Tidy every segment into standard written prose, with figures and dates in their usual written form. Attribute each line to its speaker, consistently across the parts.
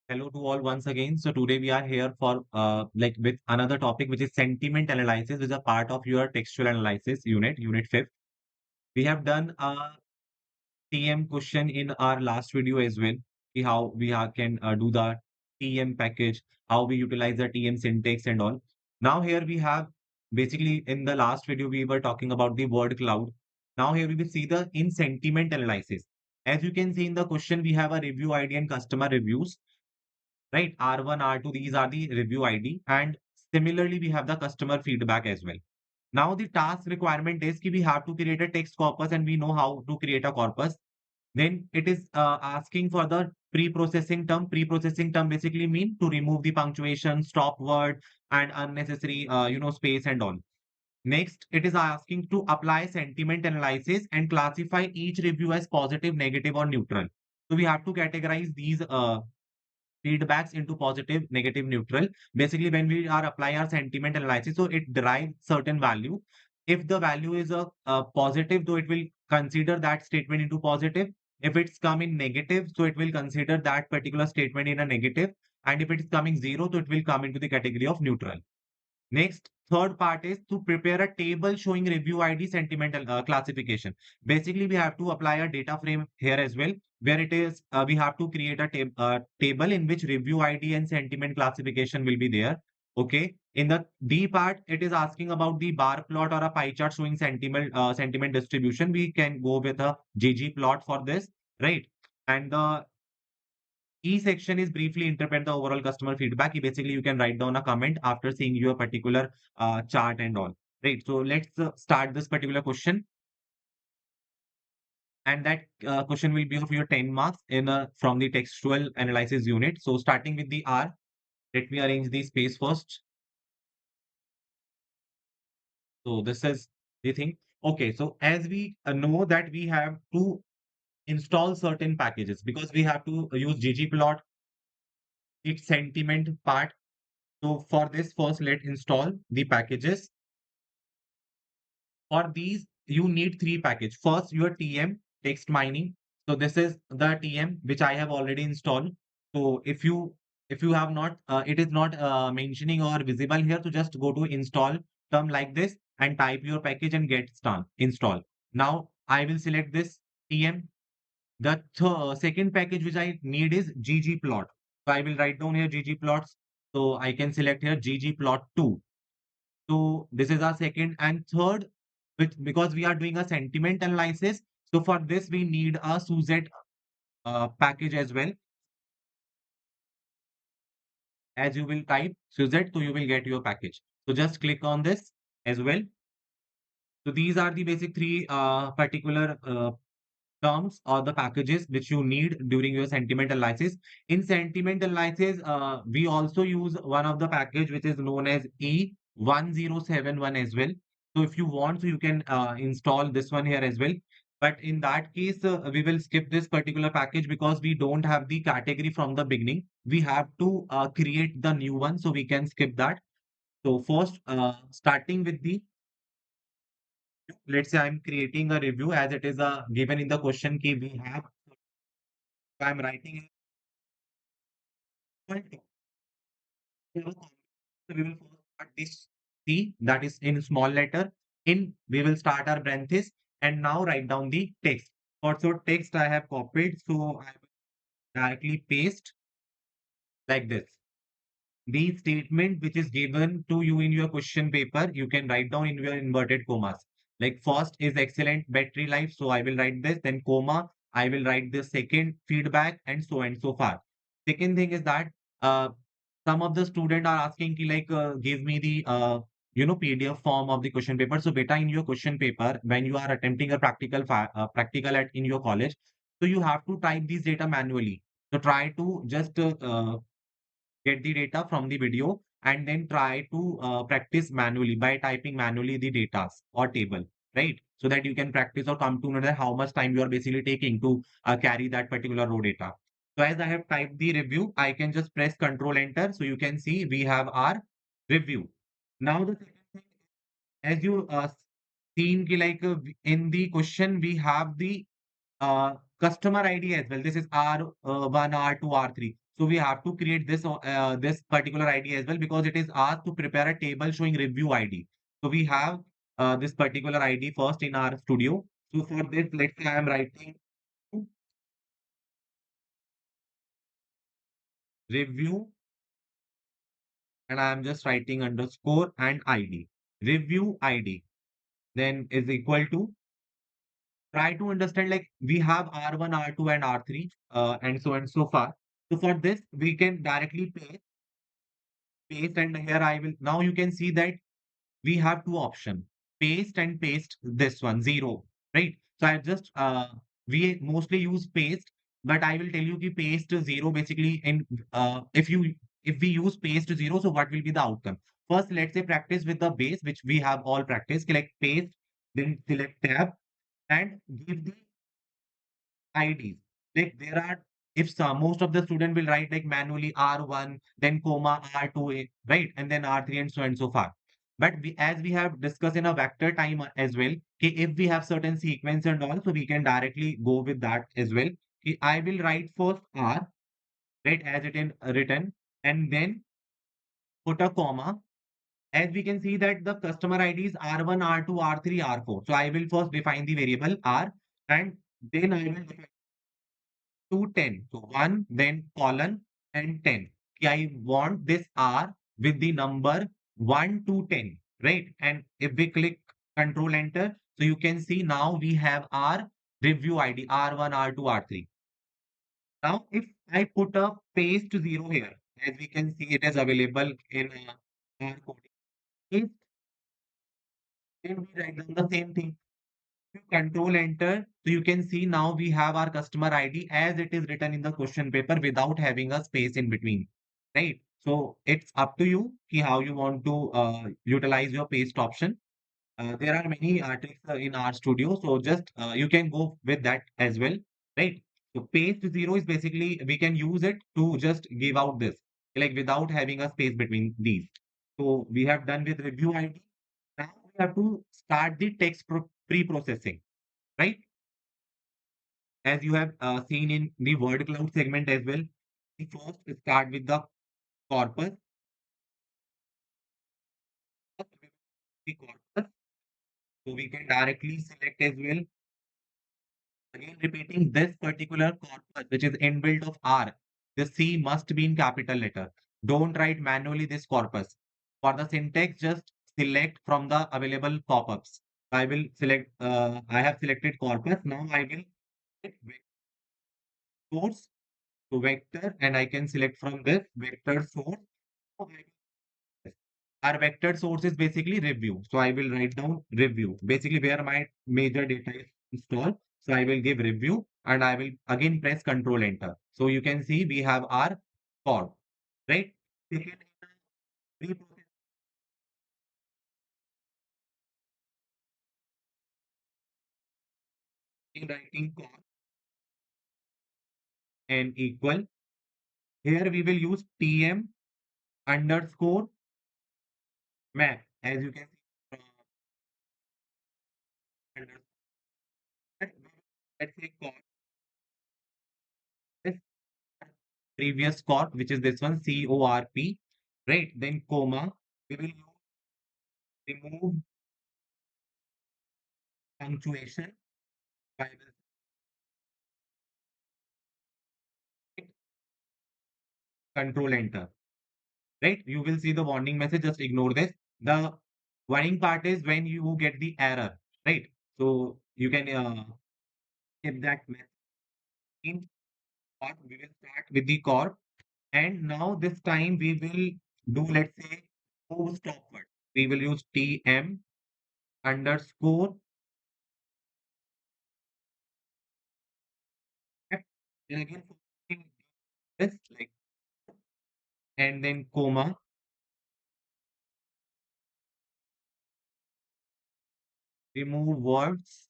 Speaker 1: Hello to all once again. So today we are here for with another topic which is sentiment analysis, which is a part of your textual analysis unit 5th. We have done a TM question in our last video as well. See how we can do the TM package, how we utilize the TM syntax and all. Now here we have basically in the last video we were talking about the word cloud. Now here we will see the in sentiment analysis. As you can see in the question, we have a review ID and customer reviews, right? R1, R2, these are the review ID. And similarly, we have the customer feedback as well. Now, the task requirement is that we have to create a text corpus and we know how to create a corpus. Then it is asking for the pre-processing term. Pre-processing term basically mean to remove the punctuation, stop word, and unnecessary, space and all. Next, it is asking to apply sentiment analysis and classify each review as positive, negative, or neutral. So we have to categorize these feedbacks into positive, negative, neutral. Basically, when we are apply our sentiment analysis, so it derives certain value. If the value is a positive, though it will consider that statement into positive. If it's coming negative, so it will consider that particular statement in a negative. And if it's coming zero, so it will come into the category of neutral. Next, third part is to prepare a table showing review ID sentimental classification. Basically, we have to apply a data frame here as well, where it is we have to create a table in which review ID and sentiment classification will be there. Okay. In the D part, it is asking about the bar plot or a pie chart showing sentiment distribution. We can go with a GG plot for this, right? And the E section is briefly interpret the overall customer feedback. Basically, you can write down a comment after seeing your particular chart and all. Right. So let's start this particular question. And that question will be of your 10 marks in from the textual analysis unit. So starting with the R, let me arrange the space first. So this is the thing. Okay. So as we know that we have to install certain packages because we have to use ggplot, its sentiment part. So for this, first let's install the packages. For these, you need three package. First, your TM text mining. So this is the TM which I have already installed. So if you have not, it is not mentioning or visible here. So just go to install term like this and type your package and get start install. Now I will select this TM. The second package which I need is ggplot. So I will write down here ggplots. So I can select here ggplot2. So this is our second and third, which because we are doing a sentiment analysis. So for this, we need a Suzette package as well. As you will type Suzette, so you will get your package. So just click on this as well. So these are the basic three particular terms or the packages which you need during your sentiment analysis. In sentiment analysis, we also use one of the package which is known as E1071 as well. So if you want, so you can install this one here as well. But in that case, we will skip this particular package because we don't have the category from the beginning. We have to create the new one, so we can skip that. So first, starting with the, let's say I'm creating a review as it is given in the question key we have. I'm writing equal to. We will first start this C that is in small letter. In we will start our parenthesis and now write down the text. Also text I have copied, so I will directly paste like this. The statement which is given to you in your question paper, you can write down in your inverted commas. Like first is excellent battery life, so I will write this, then comma, I will write the second feedback and so far. Second thing is that uh, some of the student are asking ki like give me the PDF form of the question paper. So beta in your question paper, when you are attempting a practical at in your college, so you have to type these data manually. So try to just get the data from the video and then try to practice manually by typing manually the data or table, right? So that you can practice or come to know that how much time you are basically taking to carry that particular raw data. So as I have typed the review, I can just press Control Enter. So you can see we have our review. Now the second thing, as you seen ki like in the question we have the customer ID as well. This is R1, R2, R3. So we have to create this particular ID as well because it is asked to prepare a table showing review ID. So we have this particular ID first in our studio. So for this, let's say I am writing review and I am just writing underscore and ID. Review ID then is equal to try to understand like we have R1, R2 and R3 and so far. So for this, we can directly paste and here I will, now you can see that we have two options, paste and paste this one, zero, right? So I just, we mostly use paste, but I will tell you ki paste zero basically in, if we use paste zero, so what will be the outcome? First, let's say practice with the base, which we have all practiced, select paste, then select tab and give the IDs. Like there are, if some, most of the student will write like manually R1, then comma R2, right? And then R3 and so far. But as we have discussed in a vector time as well, okay, if we have certain sequence and all, so we can directly go with that as well. Okay, I will write first R, right, as it in written, and then put a comma. As we can see that the customer IDs R1, R2, R3, R4. So I will first define the variable R, and then I will define to 10. So 1, then colon and 10. I want this R with the number 1 to 10, right? And if we click Control Enter, so you can see now we have our review ID R1, R2, R3. Now, if I put a paste 0 here, as we can see, it is available in our coding. If then we write down the same thing, you control enter, so you can see now we have our customer ID as it is written in the question paper without having a space in between, right? So it's up to you ki how you want to utilize your paste option. There are many tricks in our studio, so just you can go with that as well, right? So paste zero is basically we can use it to just give out this like without having a space between these. So we have done with review ID. Now we have to start the text pre-processing, right? As you have seen in the word cloud segment as well. We first start with the corpus. First we will the corpus. So we can directly select as well. Again, repeating this particular corpus, which is inbuilt of R. The C must be in capital letter. Don't write manually this corpus. For the syntax, just select from the available pop-ups. I will select, I have selected corpus. Now I will select source to vector and I can select from this vector source. So our vector source is basically review. So I will write down review, basically where my major data is installed. So I will give review and I will again press Control Enter. So you can see we have our code, right? Second, pre-processing writing code and equal. Here we will use TM underscore map, as you can see. Underscore, let's say code is previous corp, which is this one, CORP, right? Then comma, we will use remove punctuation. I will hit Control Enter, right? You will see the warning message. Just ignore this. The warning part is when you get the error, right? So you can skip that message. In corp, we will start with the corp, and now this time we will do, let's say, move stopward. We will use TM underscore F, and again this like and then comma, remove words.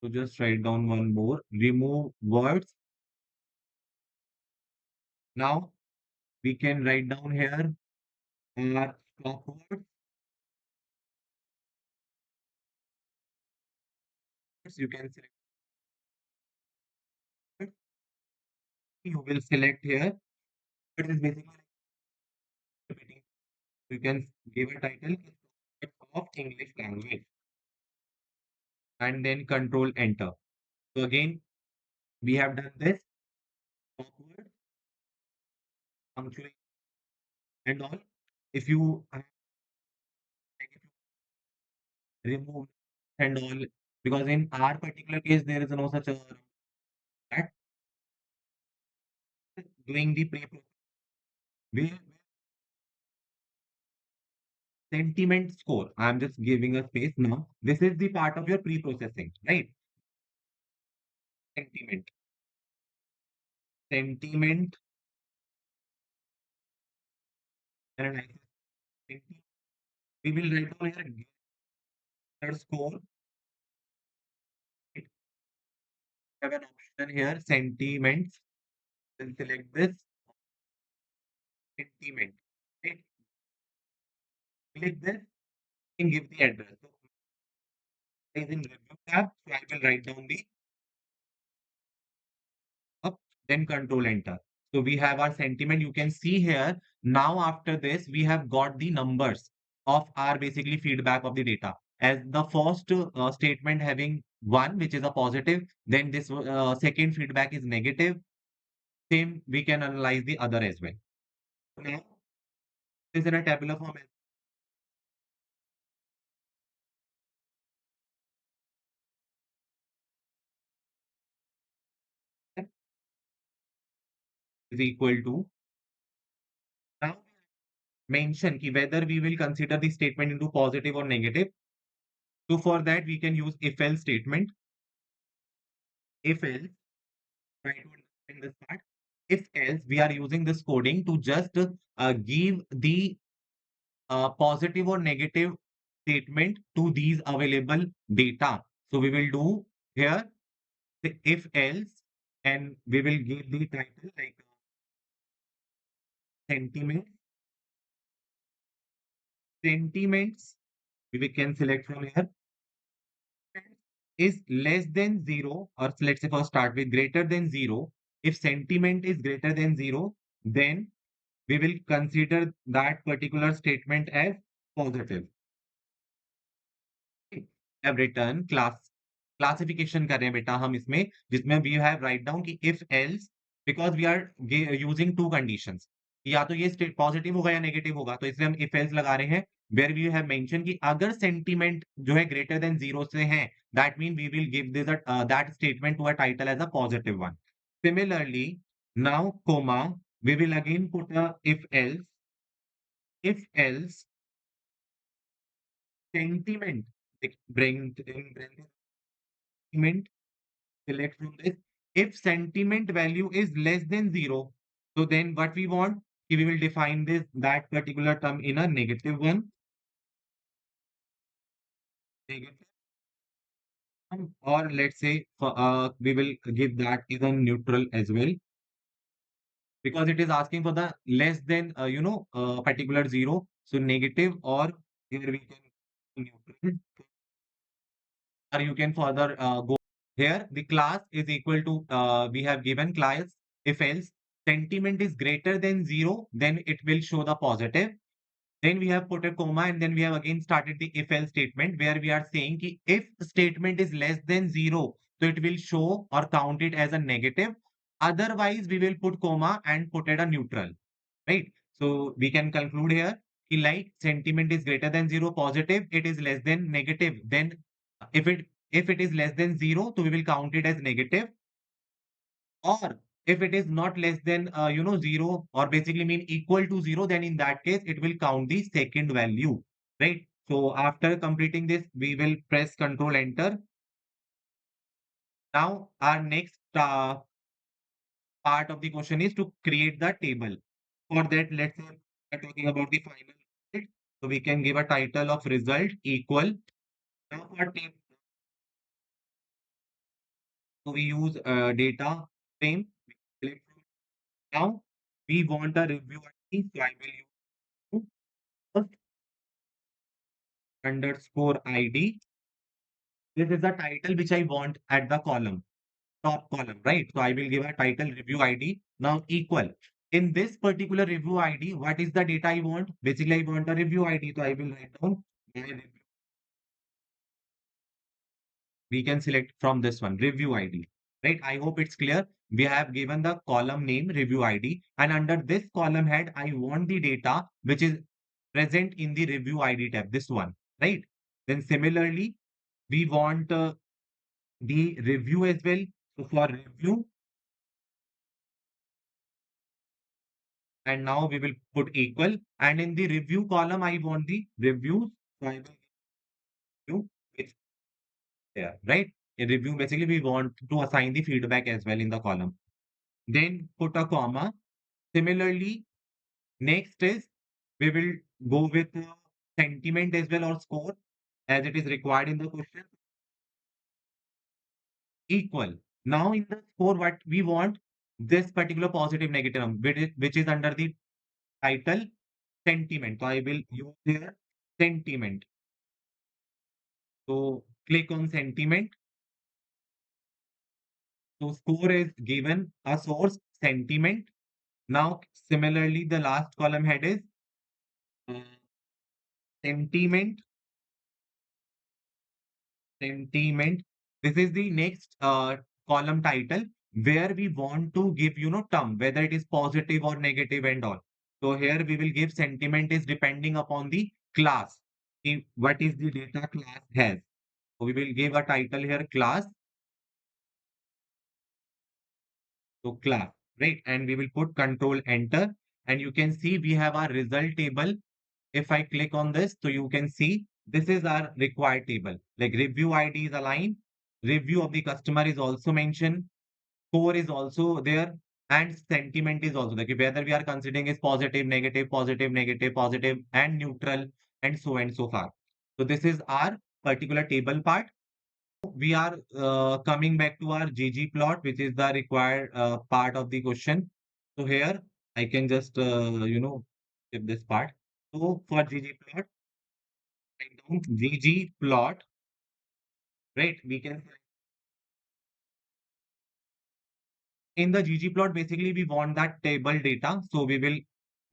Speaker 1: So just write down one more, remove words. Now we can write down here our stop words. You can select you will select here. It is basically like repeating. You can give a title of English language and then control enter. So again, we have done this awkward, punctuation and all. If you like, if you remove and all, because in our particular case there is no such a that doing the pre where sentiment score. I'm just giving a space now. This is the part of your pre-processing, right? Sentiment, sentiment analysis. We will write down here get score. It have an option here, sentiments. Then select this sentiment. Right? Click this and give the address. So it is in review tab. So I will write down the up, then control enter. So we have our sentiment. You can see here. Now after this, we have got the numbers of our basically feedback of the data. As the first statement having one, which is a positive, then this second feedback is negative. Same, we can analyze the other as well. Now, this is in a tabular form as well, is equal to now mention ki whether we will consider the statement into positive or negative. So for that, we can use if else statement. If else, try to understand this part. If else, we are using this coding to just give the positive or negative statement to these available data. So we will do here the if else, and we will give the title like sentiment, sentiments. We can select from here is less than zero, or let's say first start with greater than zero. If sentiment is greater than zero, then we will consider that particular statement as positive. have written classification कर रहे हैं बेटा हम इसमें जिसमें we have write down कि if else because we are using two conditions या तो ये स्टेट पॉजिटिव होगा या नेगेटिव होगा तो इसलिए हम if else लगा रहे हैं where we have mentioned कि अगर सेंटीमेंट जो है greater than zero से है that mean we will give this that statement to a title as a positive one. Similarly, now comma we will again put a if else sentiment bring in sentiment select from this. If sentiment value is less than zero, so then what we want, we will define this that particular term in a negative one, negative or let's say we will give that is a neutral as well because it is asking for the less than particular zero. So negative or here we can neutral or you can further go here. The class is equal to we have given class if else sentiment is greater than zero, then it will show the positive. Then we have put a comma and then we have again started the if else statement where we are saying ki if statement is less than zero, so it will show or count it as a negative. Otherwise, we will put comma and put it a neutral, right? So we can conclude here ki like sentiment is greater than zero, positive, it is less than negative. Then if it is less than zero, so we will count it as negative. Or if it is not less than zero or basically mean equal to zero, then in that case it will count the second value, right? So after completing this, we will press Control Enter. Now our next part of the question is to create the table. For that, let's say we're talking about the final result. So we can give a title of result equal. Now for table, so we use data frame. Select from now we want a review ID, so I will use first underscore ID. This is the title which I want at the column. top column, right? So I will give a title review ID. Now equal. In this particular review ID, what is the data I want? Basically, I want a review ID. So I will write down my review. We can select from this one, review ID, right? I hope it's clear. We have given the column name review ID, and under this column head, I want the data which is present in the review ID tab, this one, right? Then similarly, we want the review as well. So for review, and now we will put equal. And in the review column, I want the reviews. So I will give you it's there, right? In review, basically, we want to assign the feedback as well in the column. Then put a comma. Similarly, next is we will go with sentiment as well or score as it is required in the question. Equal. Now in the score, what we want this particular positive negative which is under the title sentiment. So I will use here sentiment. So click on sentiment. So score is given a source sentiment. Now similarly, the last column head is uh, sentiment sentiment. This is the next column title where we want to give, term, whether it is positive or negative and all. So here we will give sentiment is depending upon the class. What is the data class has. So we will give a title here class. So class, right? And we will put control enter. And you can see we have our result table. If I click on this, so you can see this is our required table. Like review ID is aligned, review of the customer is also mentioned, score is also there, and sentiment is also there. Whether we are considering is positive, negative, positive, negative, positive, and neutral, and so far. So this is our particular table part. We are coming back to our GG plot, which is the required part of the question. So here I can just skip this part. So for GG plot, write down GG plot, right? We can in the GG plot basically we want that table data. So we will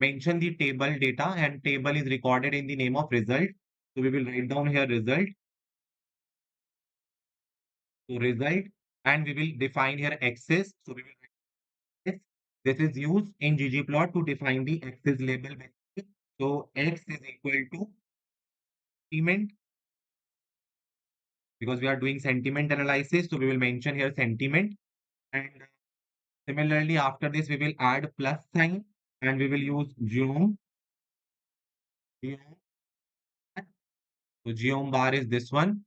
Speaker 1: mention the table data, and table is recorded in the name of result. So we will write down here result. So result, and we will define here axis. So we will write this is used in ggplot to define the axis label basically. So x is equal to sentiment because we are doing sentiment analysis. So we will mention here sentiment. And similarly, after this, we will add plus sign and we will use geom. Geom. So geom bar is this one.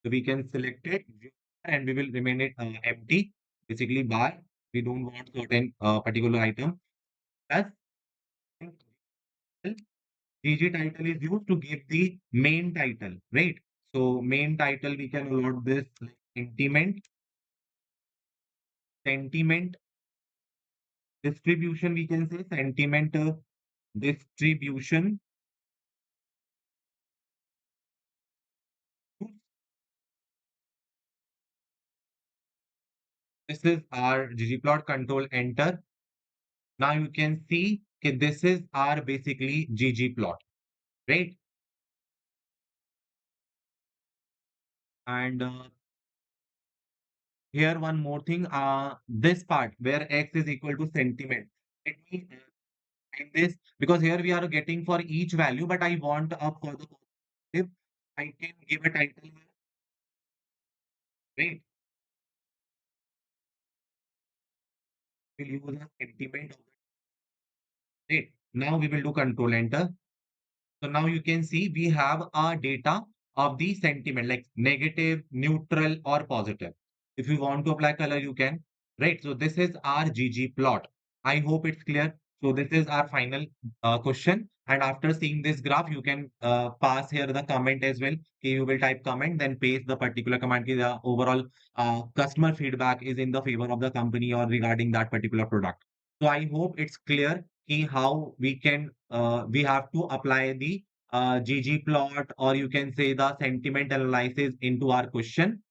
Speaker 1: So we can select it and we will remain it empty. Basically bar. We don't want certain particular item. Plus GG title is used to give the main title, right? So main title we can allot this like sentiment distribution. We can say sentiment distribution. This is our ggplot control enter. Now you can see okay, this is our basically ggplot, right? And here one more thing, this part where x is equal to sentiment. Let me find this because here we are getting for each value, but I want up for the positive. I can give a title here, right? We'll use a sentiment of the right. Now we will do control enter. So now you can see we have our data of the sentiment like negative, neutral, or positive. If you want to apply color, you can. Right. So this is our GG plot. I hope it's clear. So this is our final question. And after seeing this graph, you can pass here the comment as well. Okay, you will type comment, then paste the particular comment. The overall customer feedback is in the favor of the company or regarding that particular product. So I hope it's clear how we can we have to apply the GG plot or you can say the sentiment analysis into our question.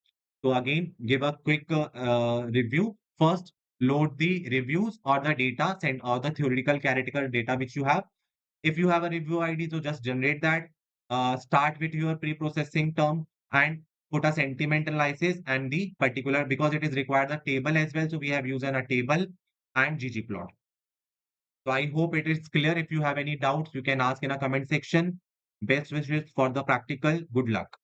Speaker 1: So again, give a quick review. First, load the reviews or the data send or the theoretical character data which you have. If you have a review ID, so just generate that. Start with your pre-processing term and put a sentiment analysis and the particular because it is required the table as well. So we have used a table and ggplot. So I hope it is clear. If you have any doubts, you can ask in a comment section. Best wishes for the practical. Good luck.